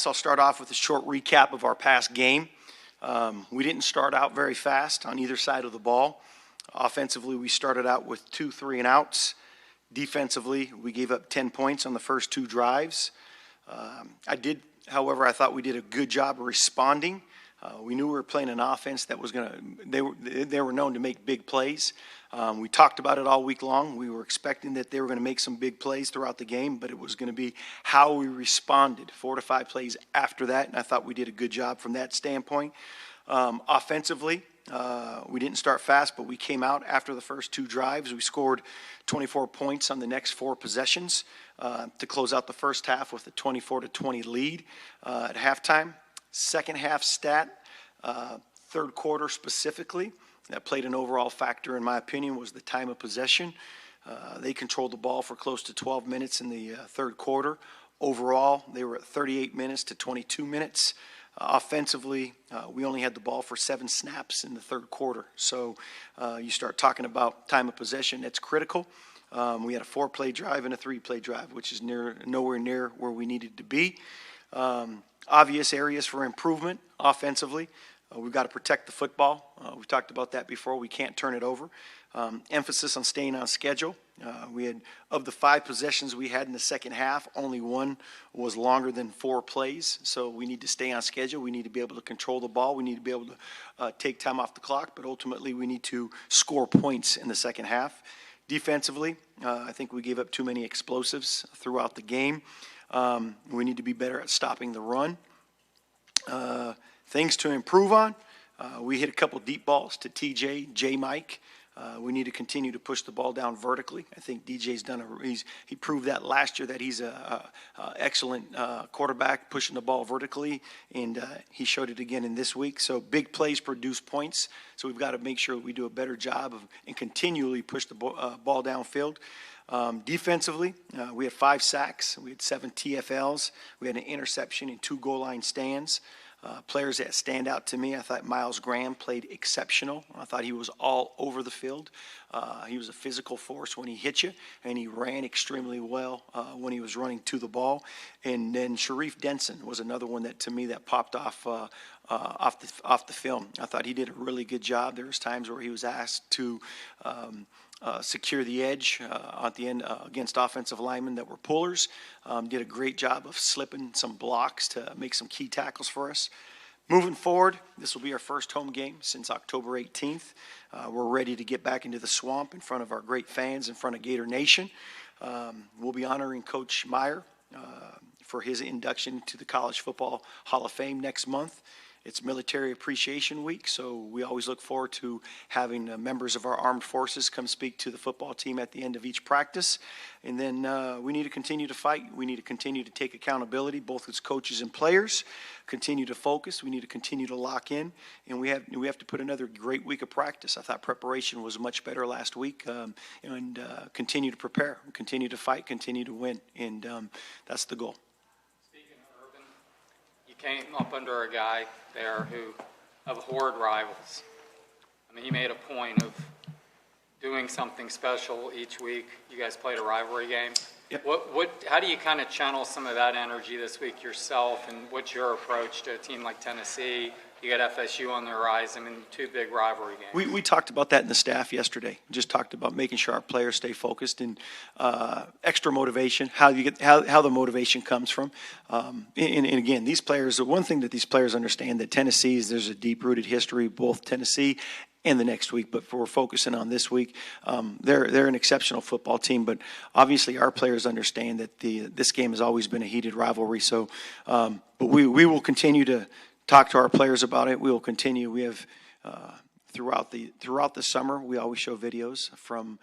guess I'll start off with a short recap of our past game. We didn't start out very fast on either side of the ball. Offensively, we started out with 2 3-and-outs. Defensively, we gave up 10 points on the first 2 drives. However, I thought we did a good job of responding. We knew we were playing an offense that was they were known to make big plays. We talked about it all week long. We were expecting that they were going to make some big plays throughout the game, but it was going to be how we responded 4 to 5 plays after that, and I thought we did a good job from that standpoint. Offensively, we didn't start fast, but we came out after the first 2 drives. We scored 24 points on the next 4 possessions to close out the first half with a 24-20 lead at halftime. Second half stat, third quarter specifically, that played an overall factor in my opinion was the time of possession. They controlled the ball for close to 12 minutes in the third quarter. Overall, they were at 38 minutes to 22 minutes. Offensively, we only had the ball for 7 snaps in the third quarter. So you start talking about time of possession, that's critical. We had a 4-play drive and a 3-play drive, which is nowhere near where we needed to be. Obvious areas for improvement offensively. We've got to protect the football. We've talked about that before. We can't turn it over. Emphasis on staying on schedule. We had, of the 5 possessions we had in the second half, only 1 was longer than 4 plays. So we need to stay on schedule. We need to be able to control the ball. We need to be able to take time off the clock. But ultimately, we need to score points in the second half. Defensively, I think we gave up too many explosives throughout the game. We need to be better at stopping the run. Things to improve on. We hit a couple deep balls to TJ, J-Mike. We need to continue to push the ball down vertically. I think DJ's he proved that last year that he's a excellent quarterback pushing the ball vertically, and he showed it again in this week. So big plays produce points. So we've got to make sure we do a better job and continually push the ball downfield. Defensively, we had 5 sacks. We had 7 TFLs. We had an interception and 2 goal line stands. Players that stand out to me, I thought Miles Graham played exceptional. I thought he was all over the field. He was a physical force when he hit you, and he ran extremely well when he was running to the ball. And then Sharif Denson was another one that, to me, that popped off the film. I thought he did a really good job. There was times where he was asked to secure the edge at the end against offensive linemen that were pullers. Did a great job of slipping some blocks to make some key tackles for us. Moving forward, this will be our first home game since October 18th. We're ready to get back into the swamp in front of our great fans, in front of Gator Nation. We'll be honoring Coach Meyer for his induction to the College Football Hall of Fame next month. It's Military Appreciation Week, so we always look forward to having members of our armed forces come speak to the football team at the end of each practice. And then we need to continue to fight. We need to continue to take accountability, both as coaches and players. Continue to focus. We need to continue to lock in, and we have to put another great week of practice. I thought preparation was much better last week, and continue to prepare, continue to fight, continue to win, and that's the goal. Came up under a guy there who abhorred rivals. I mean, he made a point of doing something special each week. You guys played a rivalry game. Yep. How do you kind of channel some of that energy this week yourself, and what's your approach to a team like Tennessee? You got FSU on the horizon, I mean, 2 big rivalry games. We talked about that in the staff yesterday. Just talked about making sure our players stay focused and extra motivation. How the motivation comes from. And again, these players. The one thing that these players understand that Tennessee's there's a deep-rooted history, both Tennessee and the next week, but we're focusing on this week. They're an exceptional football team, but obviously our players understand that this game has always been a heated rivalry. So, but we will continue to talk to our players about it. We will continue. We have throughout the summer, we always show videos from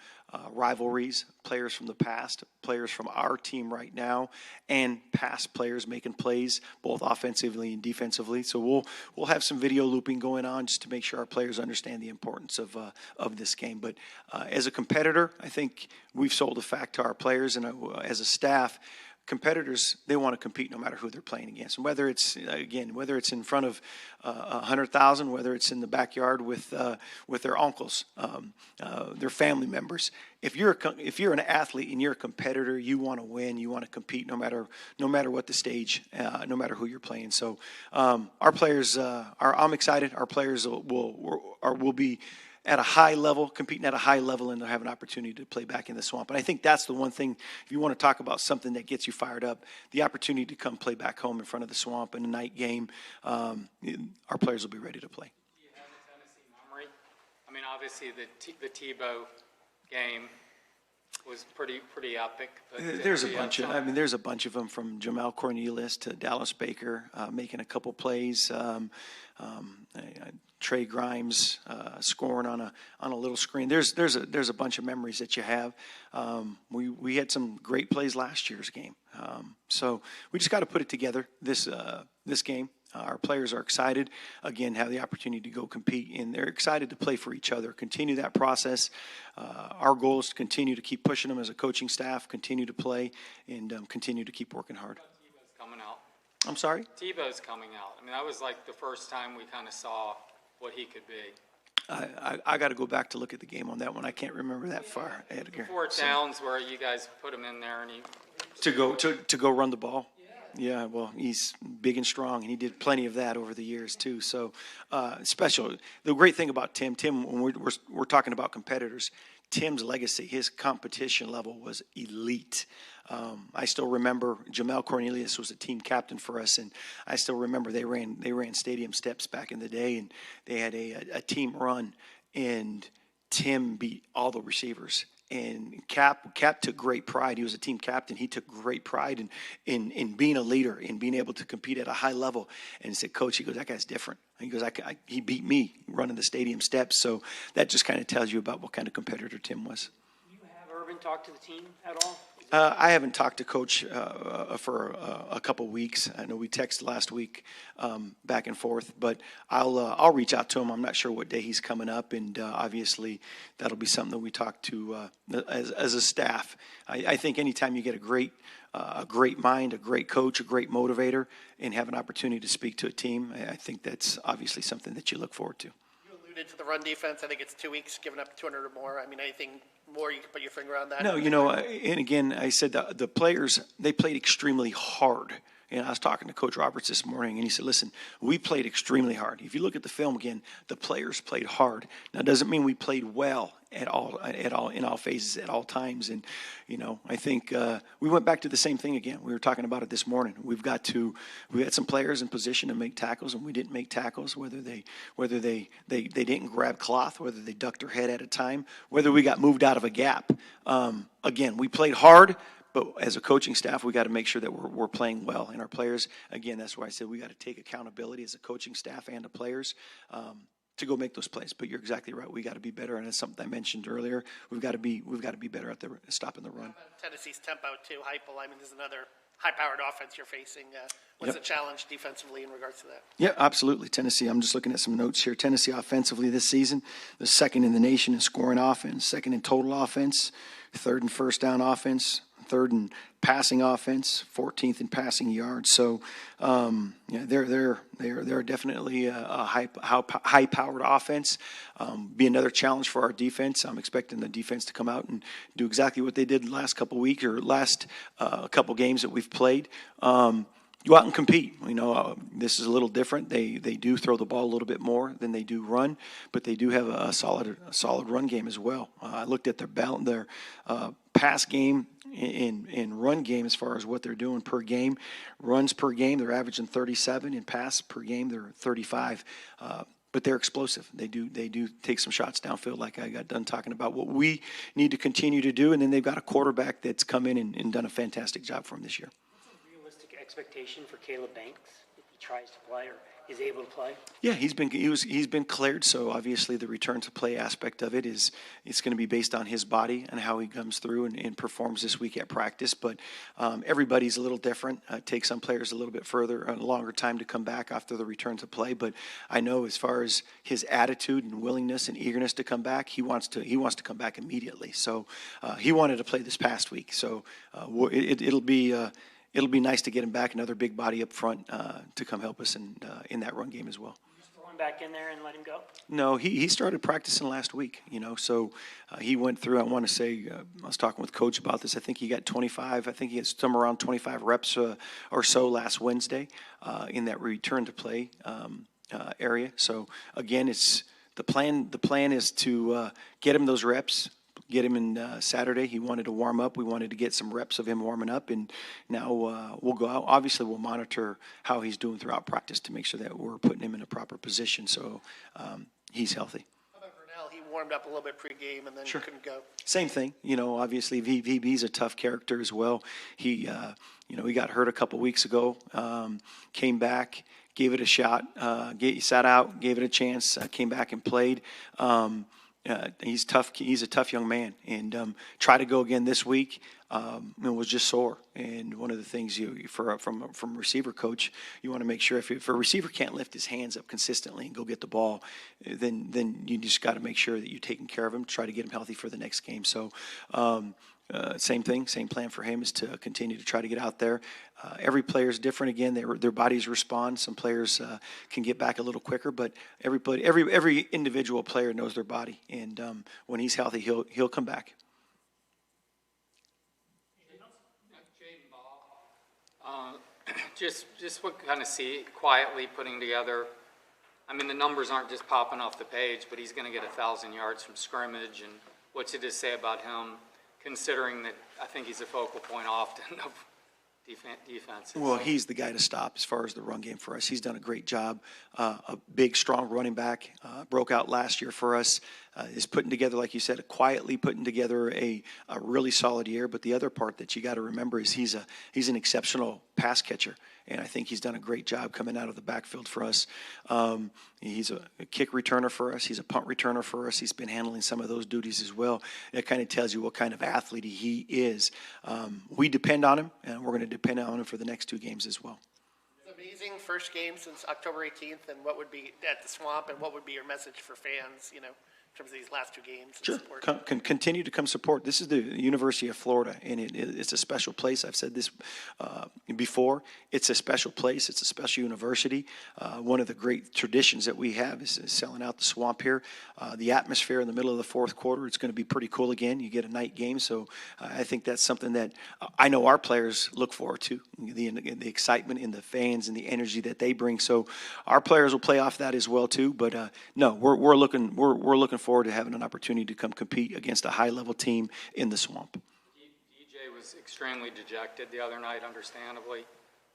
rivalries, players from the past, players from our team right now, and past players making plays both offensively and defensively. So we'll have some video looping going on just to make sure our players understand the importance of this game. But as a competitor, I think we've sold a fact to our players, and as a staff, competitors, they want to compete no matter who they're playing against. And whether it's in front of 100,000, whether it's in the backyard with their uncles, their family members. If you're an athlete and you're a competitor, you want to win. You want to compete no matter what the stage, no matter who you're playing. So our players I'm excited. Our players will be at a high level, competing at a high level, and they'll have an opportunity to play back in the Swamp. And I think that's the one thing, if you want to talk about something that gets you fired up, the opportunity to come play back home in front of the Swamp in a night game, our players will be ready to play. Do you have a Tennessee memory? I mean, obviously the Tebow game was pretty epic. But there's a bunch of them, from Jamal Cornelius to Dallas Baker, making a couple plays. Trey Grimes scoring on a little screen. There's a bunch of memories that you have. We had some great plays last year's game. So we just got to put it together this game. Our players are excited, again, have the opportunity to go compete, and they're excited to play for each other, continue that process. Our goal is to continue to keep pushing them as a coaching staff, continue to play, and continue to keep working hard. Tebow's coming out. I'm sorry? Tebow's coming out. I mean, that was like the first time we kind of saw what he could be. I got to go back to look at the game on that one. I can't remember that far, Edgar. Fourth downs where you guys put him in there and he to go run the ball. Yeah, well, he's big and strong, and he did plenty of that over the years too. So special. The great thing about Tim, when we're talking about competitors, Tim's legacy, his competition level was elite. I still remember Jamal Cornelius was a team captain for us, and I still remember they ran stadium steps back in the day, and they had a team run, and Tim beat all the receivers. And Cap took great pride. He was a team captain. He took great pride in being a leader, in being able to compete at a high level. And he said, Coach, he goes, that guy's different. He goes, he beat me running the stadium steps. So that just kind of tells you about what kind of competitor Tim was. Do you have Urban talk to the team at all? I haven't talked to Coach for a couple weeks. I know we texted last week back and forth, but I'll reach out to him. I'm not sure what day he's coming up, and obviously that'll be something that we talk to as a staff. I think anytime you get a great mind, a great coach, a great motivator, and have an opportunity to speak to a team, I think that's obviously something that you look forward to. To the run defense, I think it's 2 weeks, giving up 200 or more. I mean, anything more you can put your finger on that? No, and again, I said the players, they played extremely hard. And I was talking to Coach Roberts this morning, and he said, listen, we played extremely hard. If you look at the film again, the players played hard. Now, it doesn't mean we played well in all phases, at all times. And, I think we went back to the same thing again. We were talking about it this morning. We had some players in position to make tackles, and we didn't make tackles, whether they didn't grab cloth, whether they ducked their head at a time, whether we got moved out of a gap. Again, we played hard. But as a coaching staff, we got to make sure that we're playing well. And our players, again, that's why I said we got to take accountability as a coaching staff and the players to go make those plays. But you're exactly right. We got to be better, and it's something I mentioned earlier. We've got to be better at stopping the run. Tennessee's tempo too, Heupel. I mean, there's another high-powered offense you're facing. What's the challenge defensively in regards to that? Yeah, absolutely. Tennessee, I'm just looking at some notes here. Tennessee offensively this season, the second in the nation in scoring offense, second in total offense, third in first down offense, third in passing offense, 14th in passing yards. So, they're definitely a high-powered offense. Be another challenge for our defense. I'm expecting the defense to come out and do exactly what they did last couple weeks or last couple games that we've played. Go out and compete. This is a little different. They do throw the ball a little bit more than they do run, but they do have a solid run game as well. I looked at their pass game and run game as far as what they're doing per game. Runs per game, they're averaging 37. In pass per game, they're 35. But they're explosive. They do take some shots downfield, like I got done talking about what we need to continue to do. And then they've got a quarterback that's come in and done a fantastic job for them this year. Expectation for Caleb Banks if he tries to play or is able to play? Yeah, he's been cleared. So obviously the return to play aspect of it it's going to be based on his body and how he comes through and performs this week at practice. But everybody's a little different. It takes some players a little bit a longer time to come back after the return to play. But I know as far as his attitude and willingness and eagerness to come back, he wants to come back immediately. So he wanted to play this past week. So it'll be. it'll be nice to get him back, another big body up front to come help us in that run game as well. Just throw him back in there and let him go? No, he started practicing last week, so he went through, I want to say, I was talking with Coach about this, I think he got 25, I think he had somewhere around 25 reps or so last Wednesday in that return to play area. So again, it's the plan is to get him those reps, get him in Saturday. He wanted to warm up. We wanted to get some reps of him warming up, and now we'll go out. Obviously, we'll monitor how he's doing throughout practice to make sure that we're putting him in a proper position so he's healthy. How about Vernell? He warmed up a little bit pregame and then Sure. couldn't go. Same thing, obviously VB's a tough character as well. He got hurt a couple weeks ago, came back, gave it a shot, sat out, gave it a chance, came back and played. He's tough. He's a tough young man, and tried to go again this week. Was just sore. And one of the things from receiver coach, you want to make sure if a receiver can't lift his hands up consistently and go get the ball, then you just got to make sure that you're taking care of him. Try to get him healthy for the next game. So. Same thing, same plan for him is to continue to try to get out there. Every player is different. Again, their bodies respond. Some players can get back a little quicker, but every individual player knows their body, and when he's healthy, he'll come back. Jaden Ball, just what kind of see quietly putting together. I mean, the numbers aren't just popping off the page, but he's going to get 1,000 yards from scrimmage. And what's it to say about him? Considering that I think he's a focal point often of defenses. Well, he's the guy to stop as far as the run game for us. He's done a great job. A big, strong running back. Broke out last year for us. Is putting together, like you said, quietly putting together a really solid year. But the other part that you got to remember is he's an exceptional pass catcher. And I think he's done a great job coming out of the backfield for us. He's a kick returner for us. He's a punt returner for us. He's been handling some of those duties as well. It kind of tells you what kind of athlete he is. We depend on him, and we're going to depend on him for the next 2 games as well. It's amazing first game since October 18th, and what would be at the Swamp, and what would be your message for fans, in terms of these last 2 games? Sure. Support? Continue to come support. This is the University of Florida, and it's a special place. I've said this before. It's a special place. It's a special university. One of the great traditions that we have is selling out the Swamp here. The atmosphere in the middle of the fourth quarter, it's going to be pretty cool again. You get a night game, so I think that's something that I know our players look forward to, the excitement and the fans and the energy that they bring. So our players will play off that as well too. But no, we're looking forward to having an opportunity to come compete against a high-level team in the Swamp. DJ was extremely dejected the other night, understandably.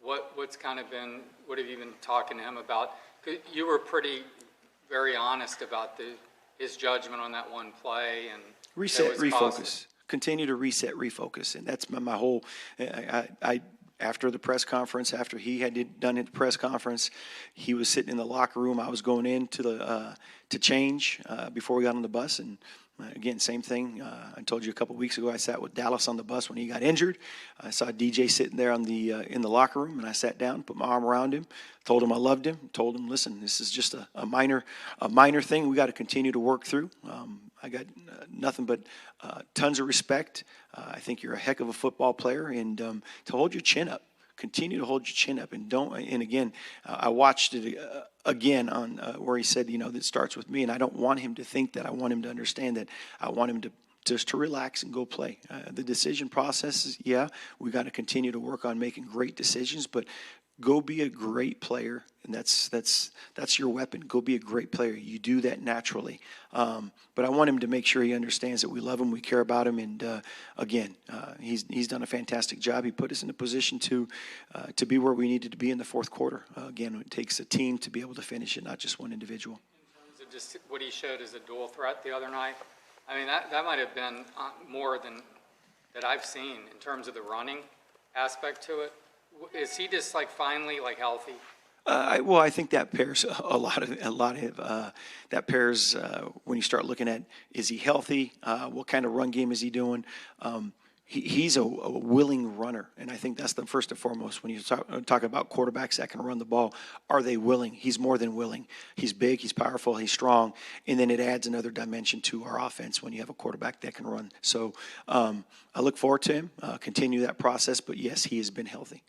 What's kind of been, what have you been talking to him about? 'Cause you were very honest about his judgment on that one play. And Reset, refocus. Continue to reset, refocus. And that's my whole, I after the press conference, after he had done the press conference, he was sitting in the locker room. I was going in to change before we got on the bus. And again, same thing. I told you a couple weeks ago, I sat with Dallas on the bus when he got injured. I saw DJ sitting there in the locker room, and I sat down, put my arm around him, told him I loved him, told him, listen, this is just a minor thing we got to continue to work through. I got nothing but tons of respect. I think you're a heck of a football player, and to hold your chin up. Continue to hold your chin up, and don't. And again, I watched it again on where he said, that starts with me, and I don't want him to think that. I want him to understand that. I want him to just to relax and go play. The decision processes, we got to continue to work on making great decisions, but go be a great player, and that's your weapon. Go be a great player. You do that naturally. But I want him to make sure he understands that we love him, we care about him, and again, he's done a fantastic job. He put us in a position to be where we needed to be in the fourth quarter. Again, it takes a team to be able to finish it, not just one individual. in terms of just what he showed as a dual threat the other night, I mean, that might have been more than that I've seen in terms of the running aspect to it. Is he just finally healthy? I think that pairs a lot of that pairs when you start looking at, is he healthy? What kind of run game is he doing? He's a willing runner, and I think that's the first and foremost when you talk about quarterbacks that can run the ball. Are they willing? He's more than willing. He's big, he's powerful, he's strong, and then it adds another dimension to our offense when you have a quarterback that can run. So I look forward to him, continue that process, but yes, he has been healthy.